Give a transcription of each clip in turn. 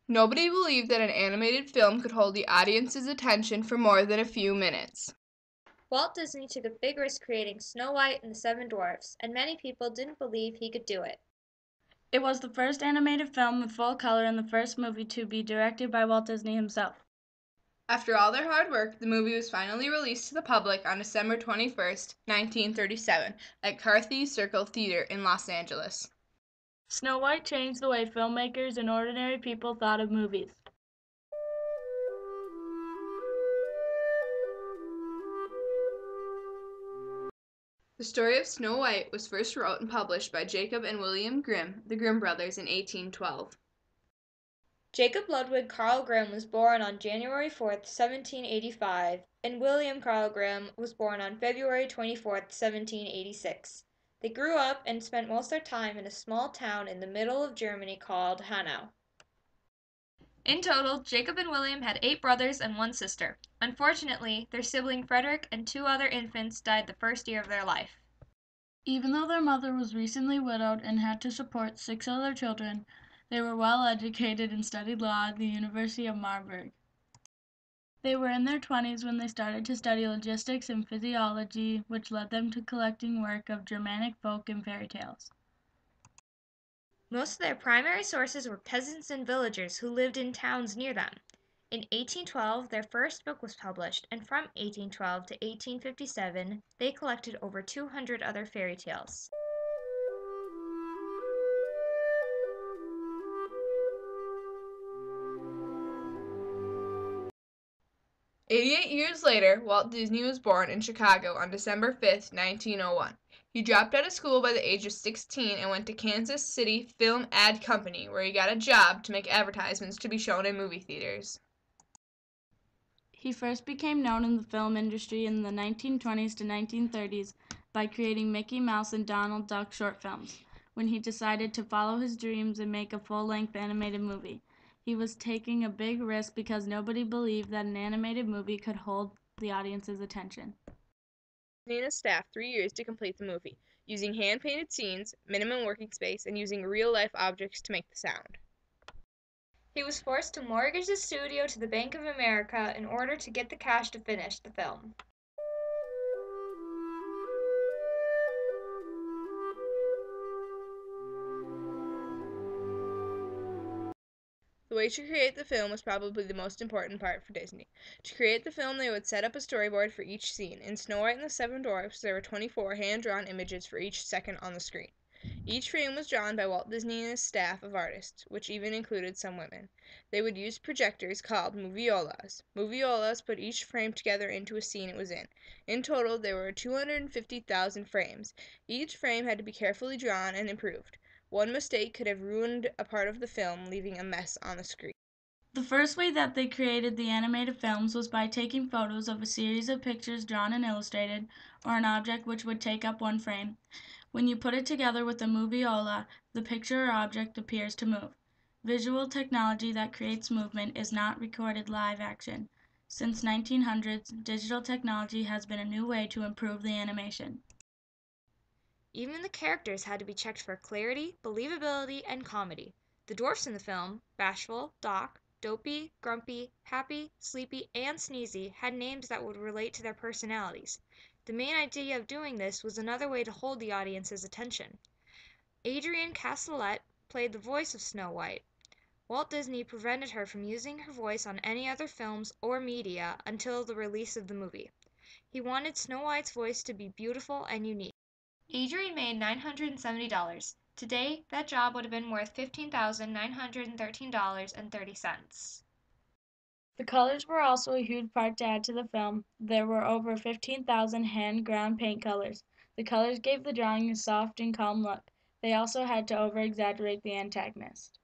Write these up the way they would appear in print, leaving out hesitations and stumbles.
Nobody believed that an animated film could hold the audience's attention for more than a few minutes. Walt Disney took a big risk creating Snow White and the Seven Dwarfs, and many people didn't believe he could do it. It was the first animated film with full color and the first movie to be directed by Walt Disney himself. After all their hard work, the movie was finally released to the public on December 21st, 1937, at Carthay Circle Theater in Los Angeles. Snow White changed the way filmmakers and ordinary people thought of movies. The story of Snow White was first wrote and published by Jacob and William Grimm, the Grimm brothers, in 1812. Jacob Ludwig Carl Grimm was born on January 4, 1785, and William Carl Grimm was born on February 24, 1786. They grew up and spent most of their time in a small town in the middle of Germany called Hanau. In total, Jacob and William had 8 brothers and 1 sister. Unfortunately, their sibling Frederick and 2 other infants died the first year of their life. Even though their mother was recently widowed and had to support 6 other children, they were well educated and studied law at the University of Marburg. They were in their 20s when they started to study logistics and physiology, which led them to collecting work of Germanic folk and fairy tales. Most of their primary sources were peasants and villagers who lived in towns near them. In 1812, their first book was published, and from 1812 to 1857, they collected over 200 other fairy tales. "88 years later, Walt Disney was born in Chicago on December 5, 1901. He dropped out of school by the age of 16 and went to Kansas City Film Ad Company, where he got a job to make advertisements to be shown in movie theaters. He first became known in the film industry in the 1920s to 1930s by creating Mickey Mouse and Donald Duck short films, when he decided to follow his dreams and make a full-length animated movie. He was taking a big risk because nobody believed that an animated movie could hold the audience's attention. Disney and his staff 3 years to complete the movie, using hand-painted scenes, minimum working space, and using real-life objects to make the sound. He was forced to mortgage the studio to the Bank of America in order to get the cash to finish the film. The way to create the film was probably the most important part for Disney. To create the film, they would set up a storyboard for each scene. In Snow White and the Seven Dwarfs, there were 24 hand-drawn images for each second on the screen. Each frame was drawn by Walt Disney and his staff of artists, which even included some women. They would use projectors called moviolas. Moviolas put each frame together into a scene it was in. In total, there were 250,000 frames. Each frame had to be carefully drawn and improved. One mistake could have ruined a part of the film, leaving a mess on the screen. The first way that they created the animated films was by taking photos of a series of pictures drawn and illustrated, or an object which would take up one frame. When you put it together with a moviola, the picture or object appears to move. Visual technology that creates movement is not recorded live action. Since 1900s, digital technology has been a new way to improve the animation. Even the characters had to be checked for clarity, believability, and comedy. The dwarfs in the film, Bashful, Doc, Dopey, Grumpy, Happy, Sleepy, and Sneezy, had names that would relate to their personalities. The main idea of doing this was another way to hold the audience's attention. Adrienne Castellet played the voice of Snow White. Walt Disney prevented her from using her voice on any other films or media until the release of the movie. He wanted Snow White's voice to be beautiful and unique. Adrienne made $970. Today, that job would have been worth $15,913.30. The colors were also a huge part to add to the film. There were over 15,000 hand-ground paint colors. The colors gave the drawing a soft and calm look. They also had to over-exaggerate the antagonist.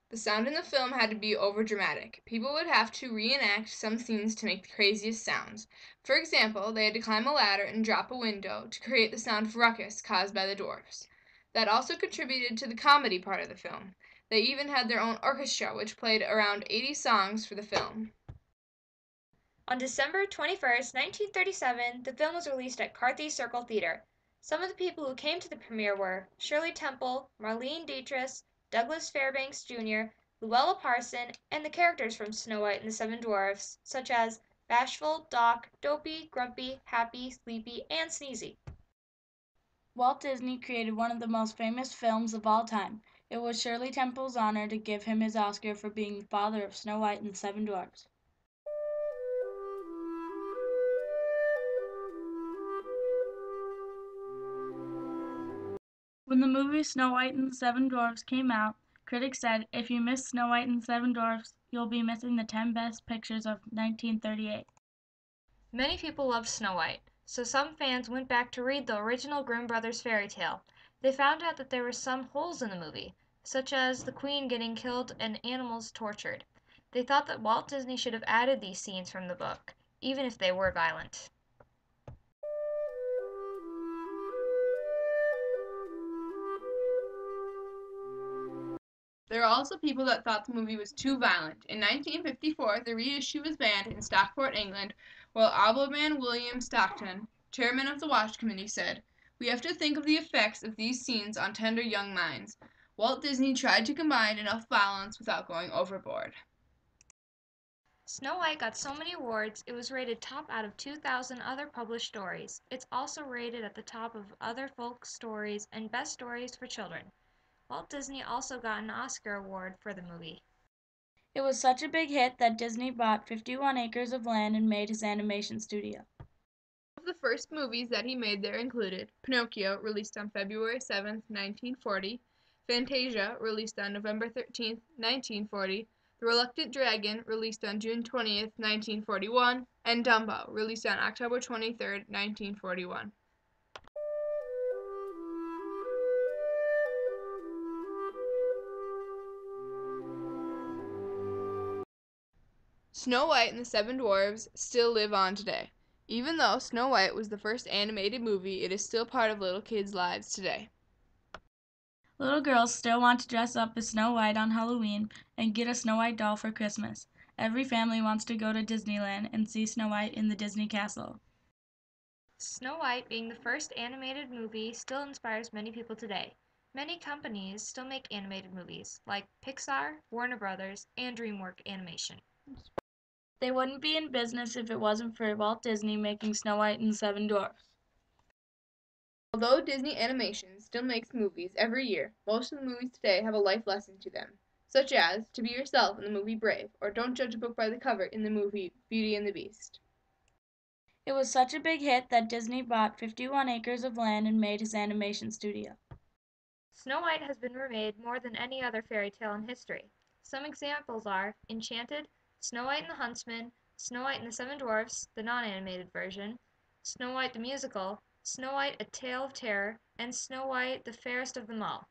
The sound in the film had to be overdramatic. People would have to reenact some scenes to make the craziest sounds. For example, they had to climb a ladder and drop a window to create the sound of ruckus caused by the dwarfs. That also contributed to the comedy part of the film. They even had their own orchestra, which played around 80 songs for the film. On December 21, 1937, the film was released at Carthay Circle Theater. Some of the people who came to the premiere were Shirley Temple, Marlene Dietrich, Douglas Fairbanks Jr., Luella Parson, and the characters from Snow White and the Seven Dwarfs, such as Bashful, Doc, Dopey, Grumpy, Happy, Sleepy, and Sneezy. Walt Disney created one of the most famous films of all time. It was Shirley Temple's honor to give him his Oscar for being the father of Snow White and the Seven Dwarfs. When the movie Snow White and the Seven Dwarfs came out, critics said, "If you miss Snow White and the Seven Dwarfs, you'll be missing the 10 best pictures of 1938. Many people loved Snow White, so some fans went back to read the original Grimm brothers fairy tale. They found out that there were some holes in the movie, such as the queen getting killed and animals tortured. They thought that Walt Disney should have added these scenes from the book, even if they were violent. There are also people that thought the movie was too violent. In 1954, the reissue was banned in Stockport, England, while Alderman William Stockton, chairman of the Watch Committee, said, "We have to think of the effects of these scenes on tender young minds." Walt Disney tried to combine enough violence without going overboard. Snow White got so many awards, it was rated top out of 2,000 other published stories. It's also rated at the top of other folk stories and best stories for children. Walt Disney also got an Oscar award for the movie. It was such a big hit that Disney bought 51 acres of land and made his animation studio. Some of the first movies that he made there included Pinocchio, released on February 7, 1940, Fantasia, released on November 13, 1940, The Reluctant Dragon, released on June 20, 1941, and Dumbo, released on October 23, 1941. Snow White and the Seven Dwarfs still live on today. Even though Snow White was the first animated movie, it is still part of little kids' lives today. Little girls still want to dress up as Snow White on Halloween and get a Snow White doll for Christmas. Every family wants to go to Disneyland and see Snow White in the Disney castle. Snow White being the first animated movie still inspires many people today. Many companies still make animated movies, like Pixar, Warner Brothers, and DreamWorks Animation. They wouldn't be in business if it wasn't for Walt Disney making Snow White and the Seven Dwarfs. Although Disney Animation still makes movies every year, most of the movies today have a life lesson to them, such as to be yourself in the movie Brave, or don't judge a book by the cover in the movie Beauty and the Beast. It was such a big hit that Disney bought 51 acres of land and made his animation studio. Snow White has been remade more than any other fairy tale in history. Some examples are Enchanted, Snow White and the Huntsman, Snow White and the Seven Dwarfs, the non-animated version, Snow White the Musical, Snow White A Tale of Terror, and Snow White the Fairest of Them All.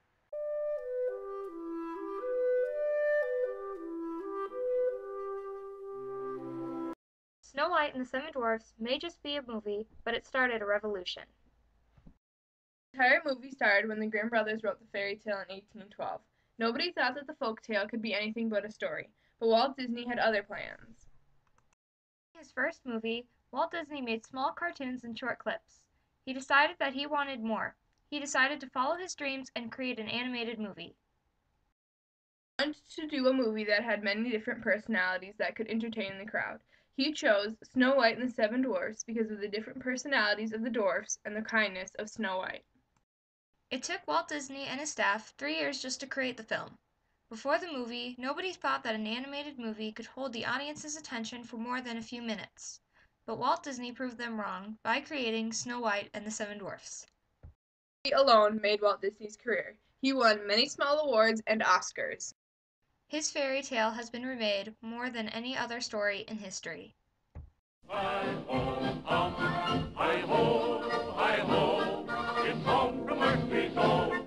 Snow White and the Seven Dwarfs may just be a movie, but it started a revolution. The entire movie started when the Grimm brothers wrote the fairy tale in 1812. Nobody thought that the folk tale could be anything but a story, but Walt Disney had other plans. In his first movie, Walt Disney made small cartoons and short clips. He decided that he wanted more. He decided to follow his dreams and create an animated movie. He wanted to do a movie that had many different personalities that could entertain the crowd. He chose Snow White and the Seven Dwarfs because of the different personalities of the dwarfs and the kindness of Snow White. It took Walt Disney and his staff 3 years just to create the film. Before the movie, nobody thought that an animated movie could hold the audience's attention for more than a few minutes. But Walt Disney proved them wrong by creating Snow White and the Seven Dwarfs. He alone made Walt Disney's career. He won many small awards and Oscars. His fairy tale has been remade more than any other story in history. Hi ho, hi ho, hi ho, it's home from work we go.